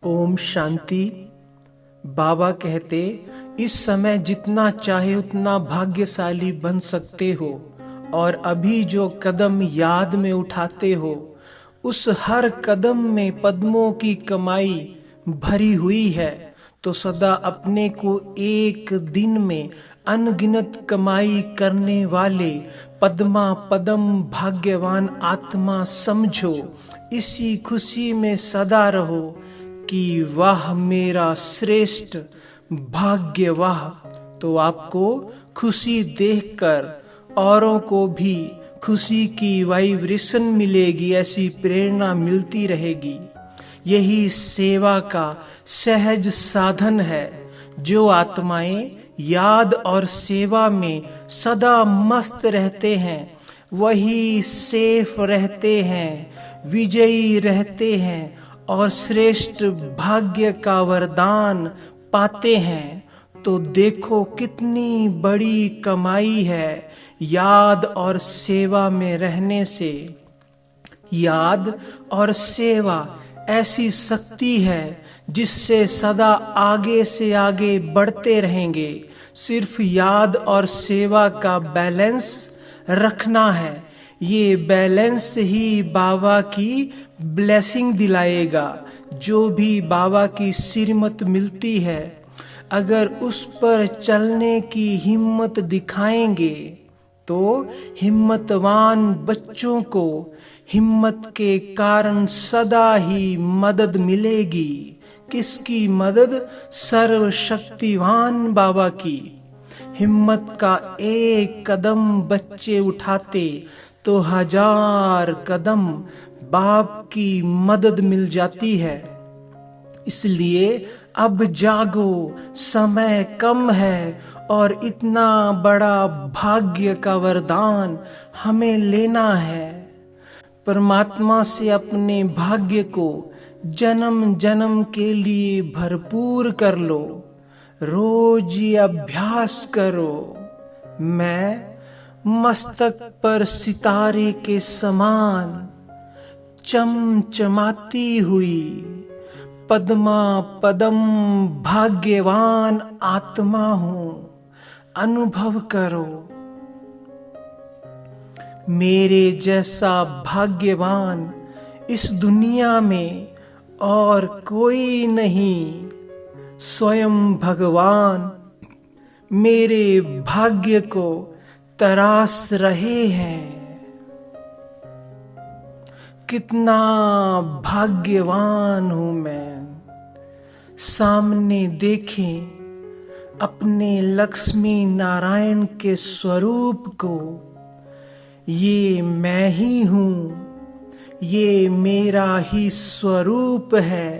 ओम शांति। बाबा कहते, इस समय जितना चाहे उतना भाग्यशाली बन सकते हो और अभी जो कदम याद में उठाते हो उस हर कदम में पद्मों की कमाई भरी हुई है। तो सदा अपने को एक दिन में अनगिनत कमाई करने वाले पद्मा पदम भाग्यवान आत्मा समझो। इसी खुशी में सदा रहो कि वाह मेरा श्रेष्ठ भाग्य वाह। तो आपको खुशी देखकर औरों को भी खुशी की वाइब्रेशन मिलेगी, ऐसी प्रेरणा मिलती रहेगी। यही सेवा का सहज साधन है। जो आत्माएं याद और सेवा में सदा मस्त रहते हैं वही सेफ रहते हैं, विजयी रहते हैं और श्रेष्ठ भाग्य का वरदान पाते हैं। तो देखो कितनी बड़ी कमाई है याद और सेवा में रहने से। याद और सेवा ऐसी शक्ति है जिससे सदा आगे से आगे बढ़ते रहेंगे। सिर्फ याद और सेवा का बैलेंस रखना है। ये बैलेंस ही बाबा की ब्लेसिंग दिलाएगा। जो भी बाबा की श्रीमत मिलती है, अगर उस पर चलने की हिम्मत दिखाएंगे तो हिम्मतवान बच्चों को हिम्मत के कारण सदा ही मदद मिलेगी। किसकी मदद? सर्वशक्तिवान बाबा की। हिम्मत का एक कदम बच्चे उठाते तो 1000 कदम बाप की मदद मिल जाती है। इसलिए अब जागो, समय कम है और इतना बड़ा भाग्य का वरदान हमें लेना है। परमात्मा से अपने भाग्य को जन्म जन्म के लिए भरपूर कर लो। रोज ये अभ्यास करो। मैं मस्तक पर सितारे के समान चमचमाती हुई पद्मा पदम भाग्यवान आत्मा हूं। अनुभव करो। मेरे जैसा भाग्यवान इस दुनिया में और कोई नहीं। स्वयं भगवान मेरे भाग्य को तराश रहे हैं। कितना भाग्यवान हूं मैं। सामने देखें अपने लक्ष्मी नारायण के स्वरूप को। ये मैं ही हूं, ये मेरा ही स्वरूप है।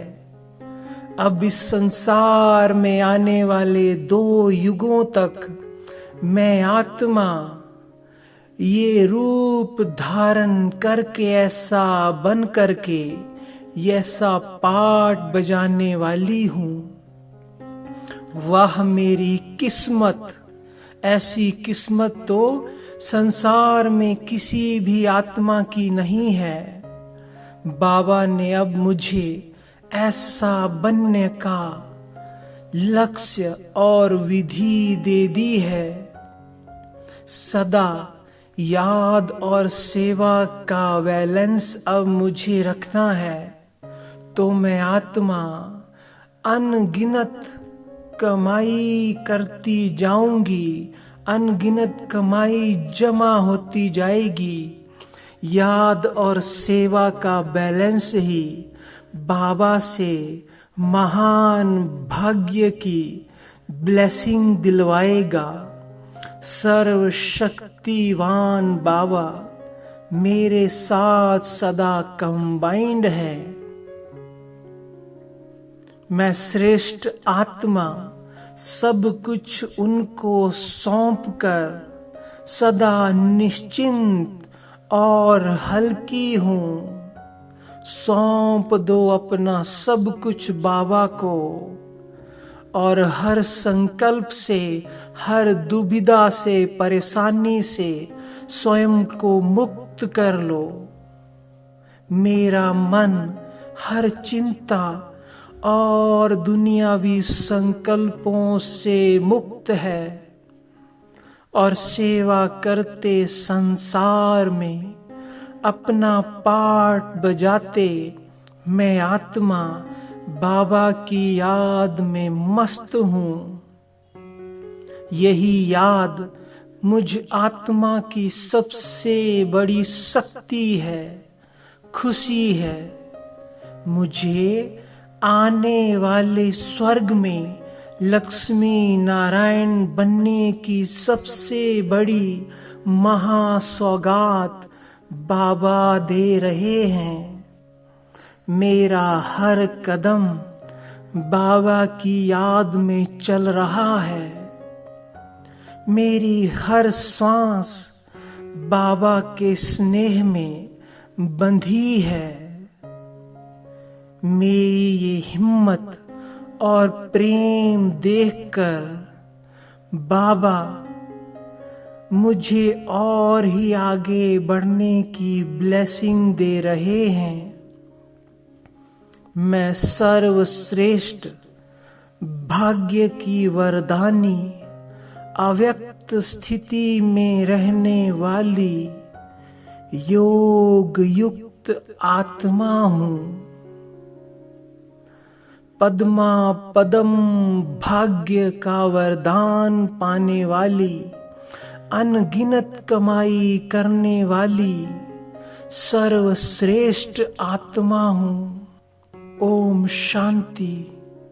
अब इस संसार में आने वाले 2 युगों तक मैं आत्मा ये रूप धारण करके ऐसा बन करके ऐसा पाठ बजाने वाली हूं। वाह मेरी किस्मत। ऐसी किस्मत तो संसार में किसी भी आत्मा की नहीं है। बाबा ने अब मुझे ऐसा बनने का लक्ष्य और विधि दे दी है। सदा याद और सेवा का बैलेंस अब मुझे रखना है। तो मैं आत्मा अनगिनत कमाई करती जाऊंगी। अनगिनत कमाई जमा होती जाएगी। याद और सेवा का बैलेंस ही बाबा से महान भाग्य की ब्लेसिंग दिलवाएगा। सर्वशक्तिवान बाबा मेरे साथ सदा कंबाइंड है। मैं श्रेष्ठ आत्मा सब कुछ उनको सौंप कर सदा निश्चिंत और हल्की हूं। सौंप दो अपना सब कुछ बाबा को और हर संकल्प से, हर दुविधा से, परेशानी से स्वयं को मुक्त कर लो। मेरा मन हर चिंता और दुनियावी संकल्पों से मुक्त है और सेवा करते संसार में अपना पाठ बजाते मैं आत्मा बाबा की याद में मस्त हूँ। यही याद मुझ आत्मा की सबसे बड़ी शक्ति है, खुशी है। मुझे आने वाले स्वर्ग में लक्ष्मी नारायण बनने की सबसे बड़ी महासौगात बाबा दे रहे हैं। मेरा हर कदम बाबा की याद में चल रहा है। मेरी हर सांस बाबा के स्नेह में बंधी है। मेरी ये हिम्मत और प्रेम देखकर बाबा मुझे और ही आगे बढ़ने की ब्लेसिंग दे रहे हैं। मैं सर्वश्रेष्ठ भाग्य की वरदानी अव्यक्त स्थिति में रहने वाली योग युक्त आत्मा हूँ। पद्मा पदम भाग्य का वरदान पाने वाली, अनगिनत कमाई करने वाली सर्वश्रेष्ठ आत्मा हूँ। ओम शांति।